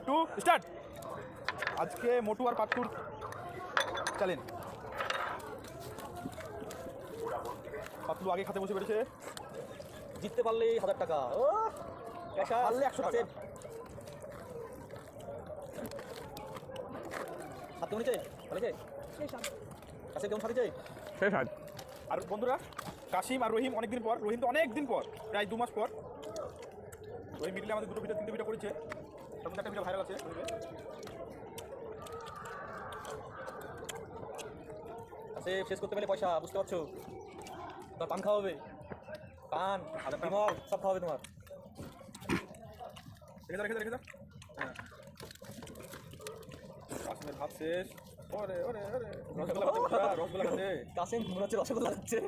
To start. আজকে মোটু আর পাট্টুর challenge. Patlu আগে খাতে বসে পড়েছে। জিততে পারলেই 1000 টাকা। ও পারলে 100 টাকা। হাতে উনিছে বলেছে কাছে কেমন সাথে চাই শেষ আজ। আর বন্ধুরা, কাশিম আর রহিম অনেকদিন পর, রহিম তো অনেক দিন পর, প্রায় 2 মাস পর। রহিম মিডলে আমাদের 2 ভিডিও 3 ভিডিও করেছে, তখন একটা ভিডিও ভাইরাল আছে। কাছে শেষ করতে পারলে পয়সা, বুঝতে পারছো? তোমার পান খাওয়াবে, পান বিমল সব খাওয়াবে তোমার। রেখে দাও। হ্যাঁ, কাশিমের ভাত শেষ। ওরে ওরে ওরে, রসগোল্লা খাতে। কাছে মনে হচ্ছে রসগোল্লা খাচ্ছে।